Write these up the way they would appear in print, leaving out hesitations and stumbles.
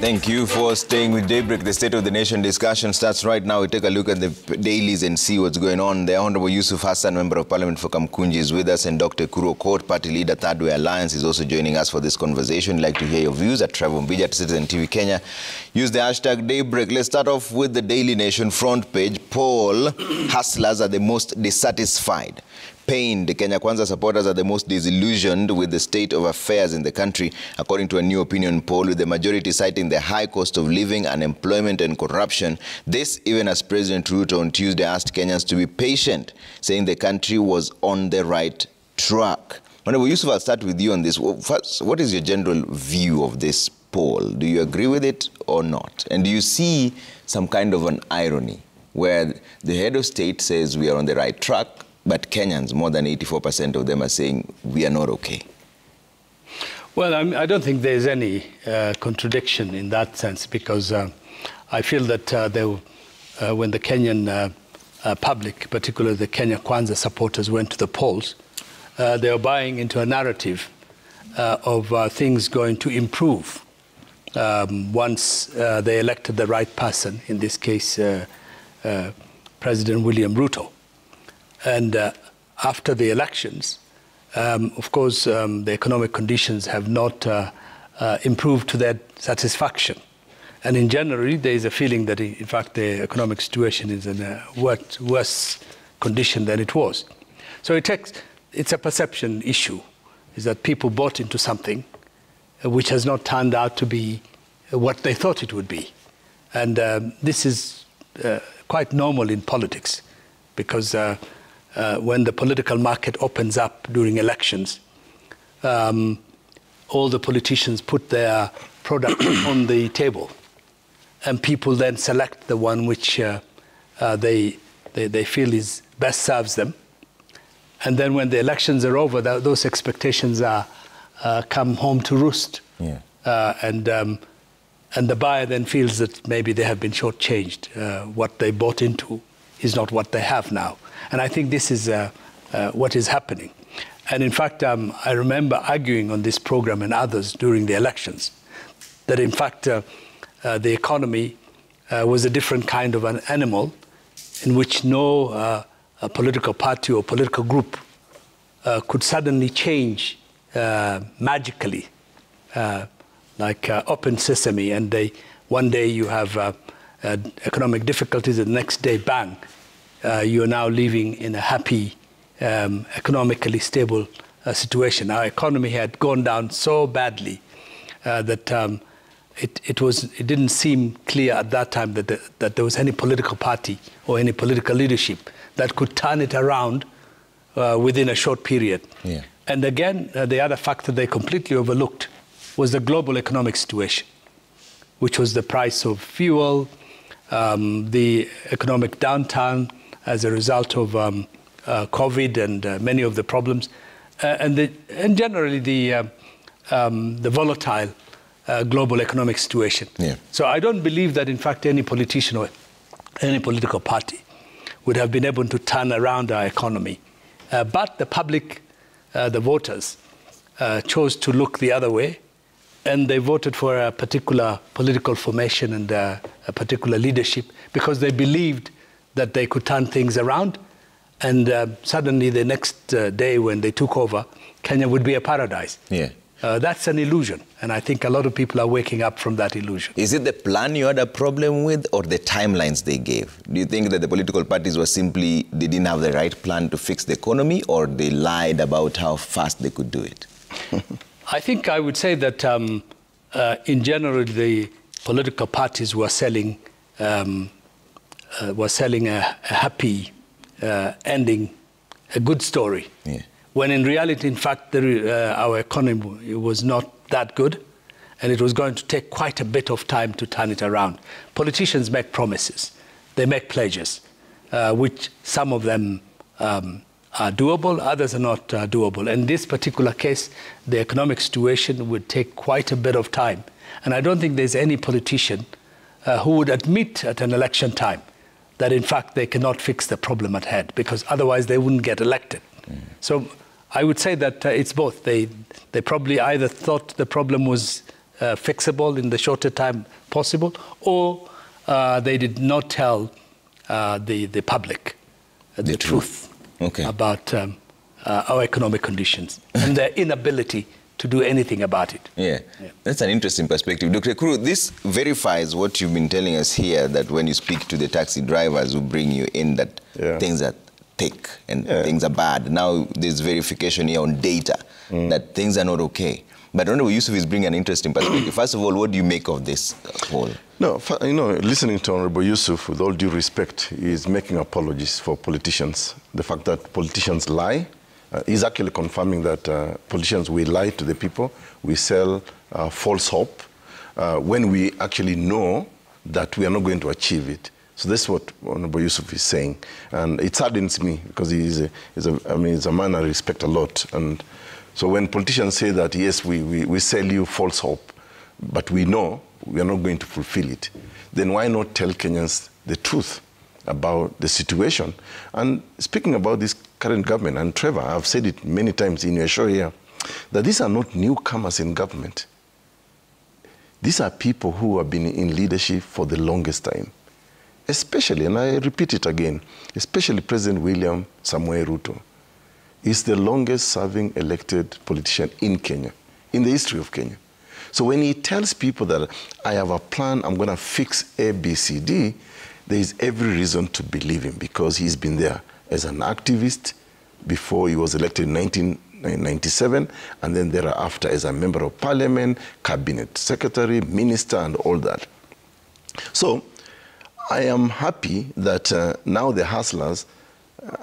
Thank you for staying with Daybreak. The State of the Nation discussion starts right now. We take a look at the dailies and see what's going on. The Honorable Yusuf Hassan, Member of Parliament for Kamkunji, is with us, and Dr. Kuro Court, Party Leader, Third Way Alliance, is also joining us for this conversation. We'd like to hear your views at Trevor Mbija at Citizen TV Kenya. Use the hashtag Daybreak. Let's start off with the Daily Nation front page. Poll: hustlers are the most dissatisfied. Pained, Kenya Kwanza supporters are the most disillusioned with the state of affairs in the country, according to a new opinion poll, with the majority citing the high cost of living, unemployment and corruption. This even as President Ruto on Tuesday asked Kenyans to be patient, saying the country was on the right track. Honorable Yusuf, I'll start with you on this. First, what is your general view of this poll? Do you agree with it or not? And do you see some kind of an irony where the head of state says we are on the right track, but Kenyans, more than 84% of them, are saying we are not okay? Well, I don't think there's any contradiction in that sense, because I feel that when the Kenyan public, particularly the Kenya Kwanza supporters, went to the polls, they were buying into a narrative of things going to improve once they elected the right person, in this case, President William Ruto. And after the elections, of course, the economic conditions have not improved to their satisfaction. And in January, there is a feeling that, in fact, the economic situation is in a worse condition than it was. So it's a perception issue, is that people bought into something which has not turned out to be what they thought it would be. And this is quite normal in politics, because when the political market opens up during elections, all the politicians put their product on the table, and people then select the one which they feel is best serves them. And then when the elections are over, those expectations come home to roost. Yeah. And the buyer then feels that maybe they have been shortchanged. What they bought into is not what they have now. And I think this is what is happening. And in fact, I remember arguing on this program and others during the elections that, in fact, the economy was a different kind of an animal in which no political party or political group could suddenly change magically, like open sesame, and one day you have economic difficulties, and the next day, bang, you are now living in a happy, economically stable situation. Our economy had gone down so badly that it didn't seem clear at that time that there was any political party or any political leadership that could turn it around within a short period. Yeah. And again, the other factor they completely overlooked was the global economic situation, which was the price of fuel, the economic downturn as a result of COVID and many of the problems, and generally the volatile global economic situation. Yeah. So I don't believe that, in fact, any politician or any political party would have been able to turn around our economy. But the public, the voters, chose to look the other way, and they voted for a particular political formation and a particular leadership because they believed that they could turn things around, and suddenly the next day when they took over, Kenya would be a paradise. Yeah. That's an illusion, and I think a lot of people are waking up from that illusion. Is it the plan you had a problem with, or the timelines they gave? Do you think that the political parties were simply, they didn't have the right plan to fix the economy, or they lied about how fast they could do it? I think I would say that in general, the political parties were selling a happy ending, a good story. Yeah. When in reality, in fact, our economy was not that good, and it was going to take quite a bit of time to turn it around. Politicians make promises, they make pledges, which some of them are doable, others are not doable. In this particular case, the economic situation would take quite a bit of time. And I don't think there's any politician who would admit at an election time that, in fact, they cannot fix the problem at hand, because otherwise they wouldn't get elected. Mm. So I would say that it's both. They probably either thought the problem was fixable in the shorter time possible, or they did not tell the public the truth about our economic conditions and their inability to do anything about it. Yeah, that's an interesting perspective. Dr. Kuru, this verifies what you've been telling us here, that when you speak to the taxi drivers who bring you in, that things are thick and things are bad. Now there's verification here on data that things are not okay. But Honorable Yusuf is bringing an interesting perspective. First of all, what do you make of this whole? No, you know, listening to Honorable Yusuf, with all due respect, he is making apologies for politicians. The fact that politicians lie, he's actually confirming that politicians, we lie to the people, we sell false hope, when we actually know that we are not going to achieve it. So that's what Honorable Yusuf is saying. And it saddens me, because he's a man I respect a lot. And so when politicians say that, yes, we sell you false hope, but we know we are not going to fulfill it, then why not tell Kenyans the truth about the situation? And speaking about this current government, and Trevor, I've said it many times in your show here, that these are not newcomers in government. These are people who have been in leadership for the longest time. Especially, and I repeat it again, especially President William Samoei Ruto is the longest serving elected politician in Kenya, in the history of Kenya. So when he tells people that I have a plan, I'm going to fix A, B, C, D, there is every reason to believe him, because he's been there as an activist before he was elected in 1997, and then thereafter as a member of parliament, cabinet secretary, minister, and all that. So I am happy that now the hustlers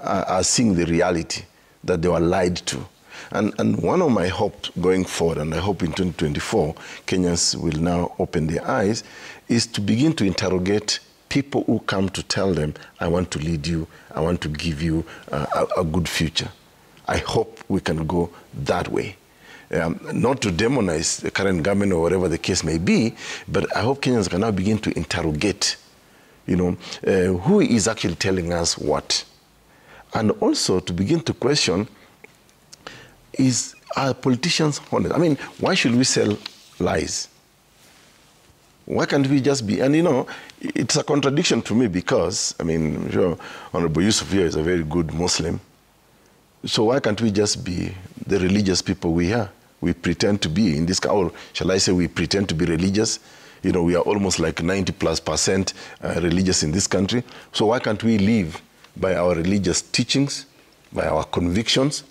are seeing the reality that they were lied to. And one of my hopes going forward, and I hope in 2024, Kenyans will now open their eyes, is to begin to interrogate people who come to tell them, I want to lead you, I want to give you a good future. I hope we can go that way. Not to demonize the current government or whatever the case may be, but I hope Kenyans can now begin to interrogate, you know, who is actually telling us what. And also to begin to question, are politicians honest? I mean, why should we sell lies? Why can't we just be, and you know, it's a contradiction to me, because, I mean, I'm sure Honorable Yusuf here is a very good Muslim. So why can't we just be the religious people we are? We pretend to be in this, or shall I say we pretend to be religious? You know, we are almost like 90+% religious in this country. So why can't we live by our religious teachings, by our convictions?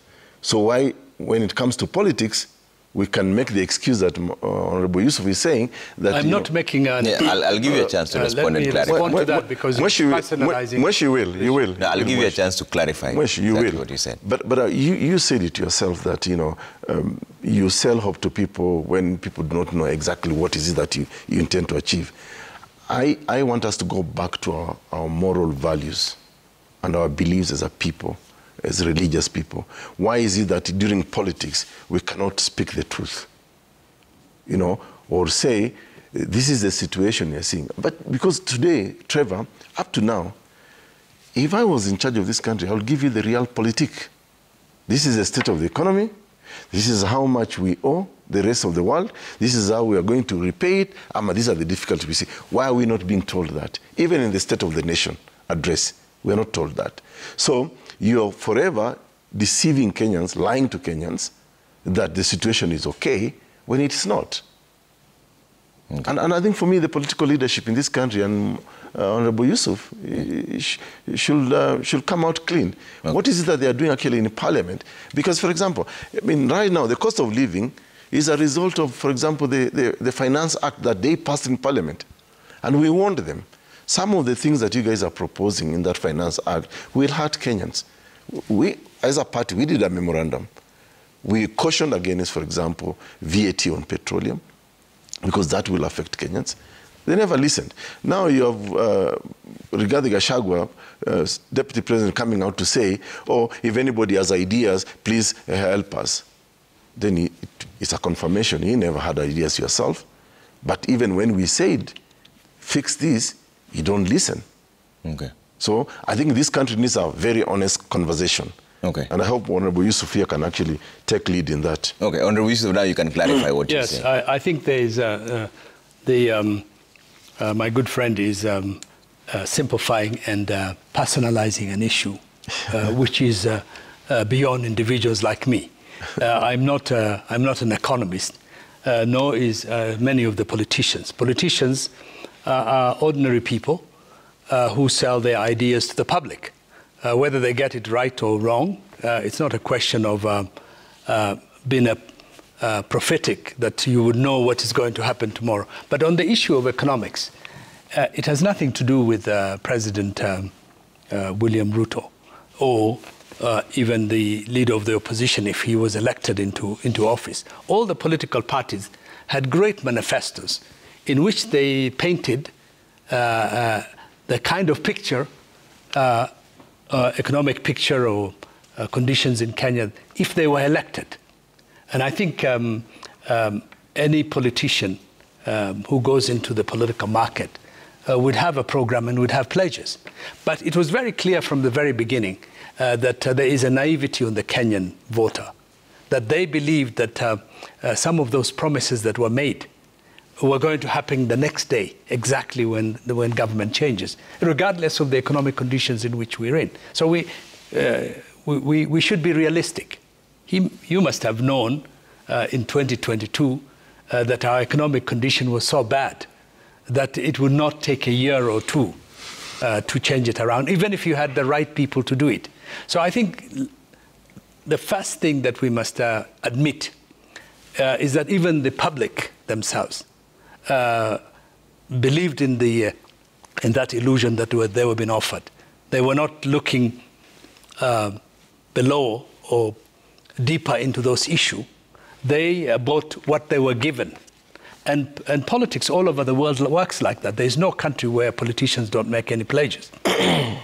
So why, when it comes to politics, we can make the excuse that Honorable Yusuf is saying that... I'm not making an... Yeah, I'll give you a chance to respond and clarify. Respond to that, because it's personalizing. Mwesh, you will. No, I'll give you a chance to clarify exactly what you said. But you said it yourself that, you know, you sell hope to people when people do not know exactly what is it that you intend to achieve. I want us to go back to our moral values and our beliefs as a people, as religious people. Why is it that during politics we cannot speak the truth? You know, or say, this is the situation you're seeing. But because today, Trevor, up to now, if I was in charge of this country, I would give you the real politic. This is the state of the economy. This is how much we owe the rest of the world. This is how we are going to repay it. These are the difficulties we see. Why are we not being told that? Even in the State of the Nation address, we are not told that. So you're forever deceiving Kenyans, lying to Kenyans, that the situation is okay when it's not. Okay. And I think for me, the political leadership in this country, and Honorable Yusuf, should come out clean. Okay. What is it that they are doing actually in Parliament? Because, for example, I mean, right now, the cost of living is a result of, for example, the Finance Act that they passed in Parliament. And we warned them. Some of the things that you guys are proposing in that Finance Act will hurt Kenyans. We, as a party, we did a memorandum. We cautioned against, for example, VAT on petroleum, because that will affect Kenyans. They never listened. Now you have Rigathi Gachagua, Deputy President, coming out to say, oh, if anybody has ideas, please help us. Then it's a confirmation. You never had ideas yourself. But even when we said, fix this, you don't listen. Okay. So I think this country needs a very honest conversation. Okay. And I hope Honorable Yusuf here can actually take lead in that. Okay, Honorable Yusuf, now you can clarify what you're saying. Yes, I think there is my good friend is simplifying and personalizing an issue, which is beyond individuals like me. I'm not an economist, nor is many of the politicians. Politicians are ordinary people who sell their ideas to the public. Whether they get it right or wrong, it's not a question of being prophetic that you would know what is going to happen tomorrow. But on the issue of economics, it has nothing to do with President William Ruto or even the leader of the opposition if he was elected into office. All the political parties had great manifestos in which they painted the kind of picture, economic picture or conditions in Kenya if they were elected. And I think any politician who goes into the political market would have a program and would have pledges. But it was very clear from the very beginning that there is a naivety on the Kenyan voter, that they believed that some of those promises that were made were going to happen the next day, exactly when government changes, regardless of the economic conditions in which we're in. So we should be realistic. You must have known in 2022 that our economic condition was so bad that it would not take a year or two to change it around, even if you had the right people to do it. So I think the first thing that we must admit is that even the public themselves believed in that illusion that they were being offered. They were not looking below or deeper into those issues. They bought what they were given. And politics all over the world works like that. There's no country where politicians don't make any pledges.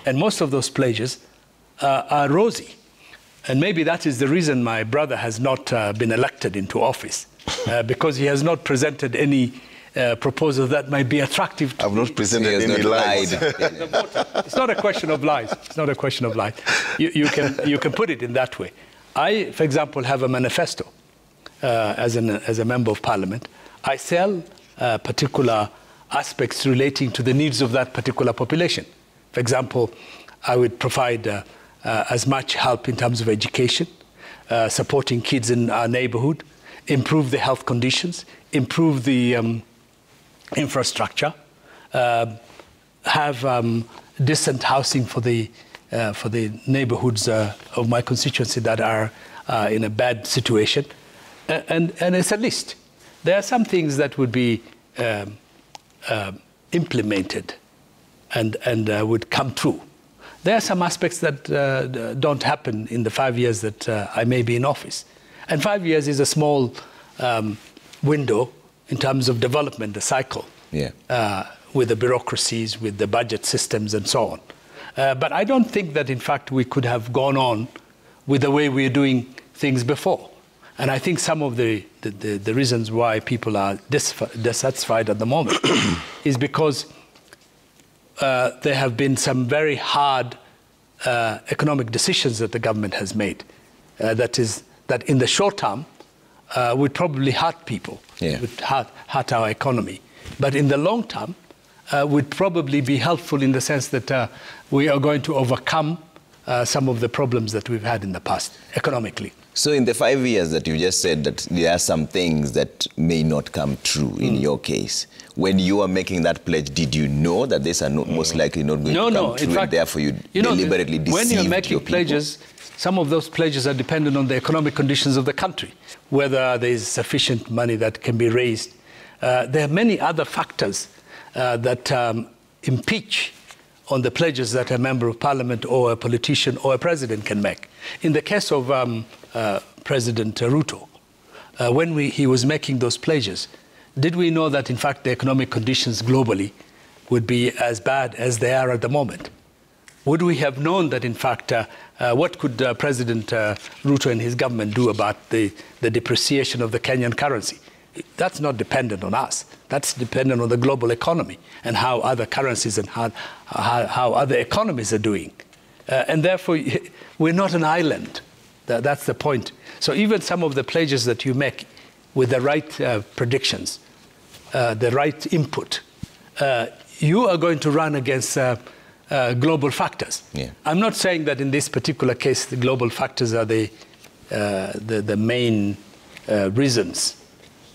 And most of those pledges are rosy. And maybe that is the reason my brother has not been elected into office, because he has not presented any proposal that might be attractive to I've not presented any lies. It's not a question of lies. It's not a question of lies. You can put it in that way. I, for example, have a manifesto as a member of parliament. I sell particular aspects relating to the needs of that particular population. For example, I would provide as much help in terms of education, supporting kids in our neighborhood, improve the health conditions, improve the infrastructure, have decent housing for the neighborhoods of my constituency that are in a bad situation. And it's a list. There are some things that would be implemented and would come true. There are some aspects that don't happen in the 5 years that I may be in office. And 5 years is a small window in terms of development, the cycle, with the bureaucracies, with the budget systems and so on. But I don't think that, in fact, we could have gone on with the way we're doing things before. And I think some of the reasons why people are dissatisfied at the moment is because there have been some very hard economic decisions that the government has made. That in the short term would probably hurt people, would hurt our economy. But in the long term would probably be helpful in the sense that we are going to overcome some of the problems that we've had in the past economically. So in the 5 years that you just said that there are some things that may not come true in your case, when you are making that pledge, did you know that these are most likely not going to come true, in fact, and therefore you deliberately deceived when you're making your people? Pledges, some of those pledges are dependent on the economic conditions of the country, whether there is sufficient money that can be raised. There are many other factors that impeach on the pledges that a member of parliament or a politician or a president can make. In the case of President Ruto, when he was making those pledges, did we know that, in fact, the economic conditions globally would be as bad as they are at the moment? Would we have known that, in fact, what could President Ruto and his government do about the depreciation of the Kenyan currency? That's not dependent on us. That's dependent on the global economy and how other currencies and how other economies are doing. And therefore, we're not an island. That's the point. So even some of the pledges that you make with the right predictions, the right input, you are going to run against global factors. Yeah. I'm not saying that in this particular case the global factors are the main reasons.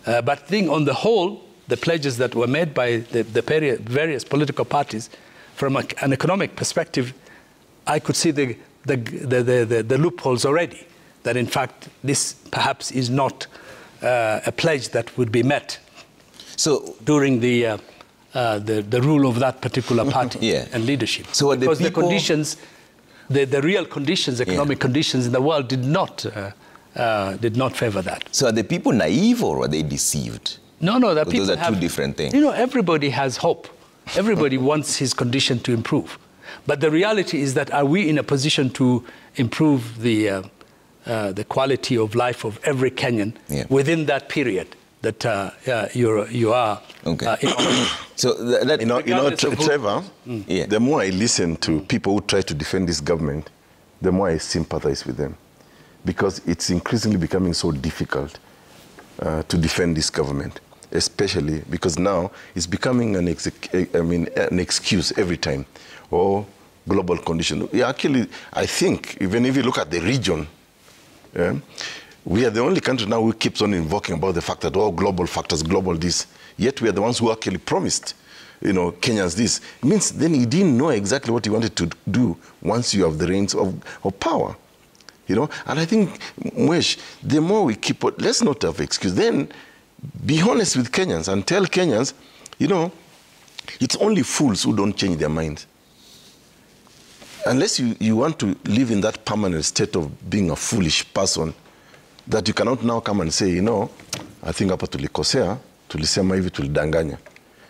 But I think on the whole, the pledges that were made by the various political parties, from an economic perspective, I could see the loopholes already. That in fact, this perhaps is not a pledge that would be met. So during the rule of that particular party and leadership. So because the conditions, the real conditions, economic conditions in the world did not favor that. So are the people naive or are they deceived? No, the people those are two different things. You know, everybody has hope. Everybody wants his condition to improve. But the reality is that are we in a position to improve the quality of life of every Kenyan within that period that you are? Okay. So you know, Trevor, the more I listen to people who try to defend this government, the more I sympathize with them, because it's increasingly becoming so difficult to defend this government, especially because now it's becoming an excuse every time. Oh, global condition. Actually, I think even if you look at the region, we are the only country now who keeps on invoking about the fact that all global factors, global this. Yet we are the ones who actually promised, you know, Kenyans this. It means then he didn't know exactly what he wanted to do once you have the reins of power. You know, and I think, Mwesh, the more we keep on, let's not have excuse. Then be honest with Kenyans and tell Kenyans, you know, it's only fools who don't change their minds. Unless you want to live in that permanent state of being a foolish person, that you cannot now come and say, you know, I think hapa tulikosea, tulisema hivi tulidanganya.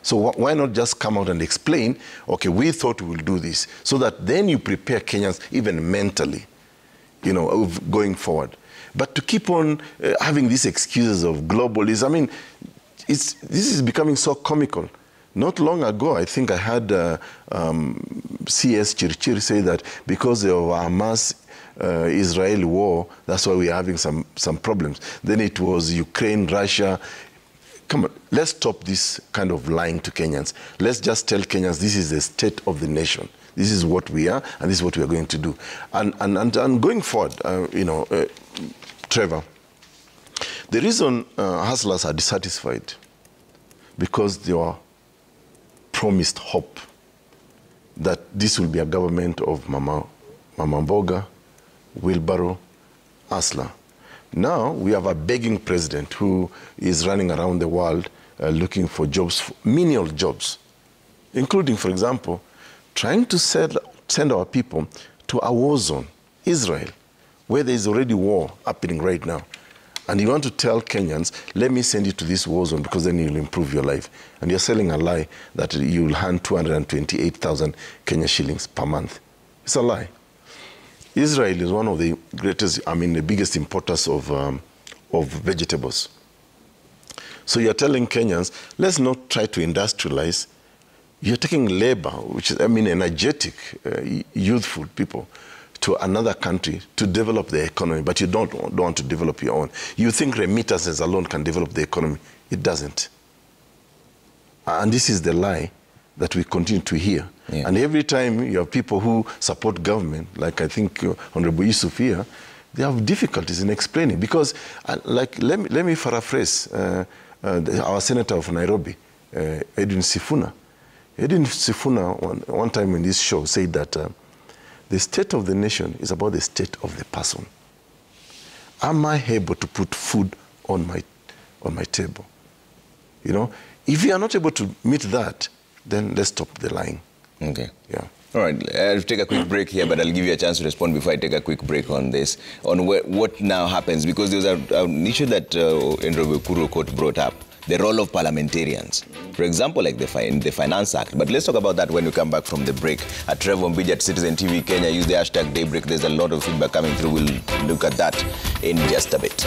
So why not just come out and explain, okay, we thought we will do this, so that then you prepare Kenyans even mentally, you know, of going forward. But to keep on having these excuses of globalism, I mean, this is becoming so comical. Not long ago, I think I had CS Chirchir say that because of Hamas-Israeli war, that's why we're having some problems. Then it was Ukraine, Russia. Come on, let's stop this kind of lying to Kenyans. Let's just tell Kenyans this is the state of the nation. This is what we are, and this is what we are going to do. And going forward, you know, Trevor, the reason hustlers are dissatisfied because they are promised hope that this will be a government of Mama Mboga, wheelbarrow, hustler. Now we have a begging president who is running around the world looking for jobs, menial jobs, including, for example, trying to send our people to a war zone, Israel, where there is already war happening right now. And you want to tell Kenyans, let me send you to this war zone because then you'll improve your life. And you're selling a lie that you'll hand 228,000 Kenya shillings per month. It's a lie. Israel is one of the greatest, I mean, the biggest importers of vegetables. So you're telling Kenyans, let's not try to industrialize. You're taking labor, which is, I mean, energetic, youthful people, to another country to develop the economy, but you don't want to develop your own. You think remittances alone can develop the economy. It doesn't. And this is the lie that we continue to hear. Yeah. And every time you have people who support government, like I think Honorable Yusuf here, they have difficulties in explaining. Because, like, let me paraphrase our senator of Nairobi, Edwin Sifuna. Edwin Sifuna, one time in this show, said that the state of the nation is about the state of the person. Am I able to put food on my table? You know, if you are not able to meet that, then let's stop the lying. Okay. Yeah. All right, I'll take a quick break here, but I'll give you a chance to respond before I take a quick break on this, on what now happens, because there's an issue that Honorable Kuro Court brought up, the role of parliamentarians. For example, like the Finance Act. But let's talk about that when we come back from the break. Trevor Mbiji at Citizen TV Kenya, use the hashtag Daybreak. There's a lot of feedback coming through. We'll look at that in just a bit.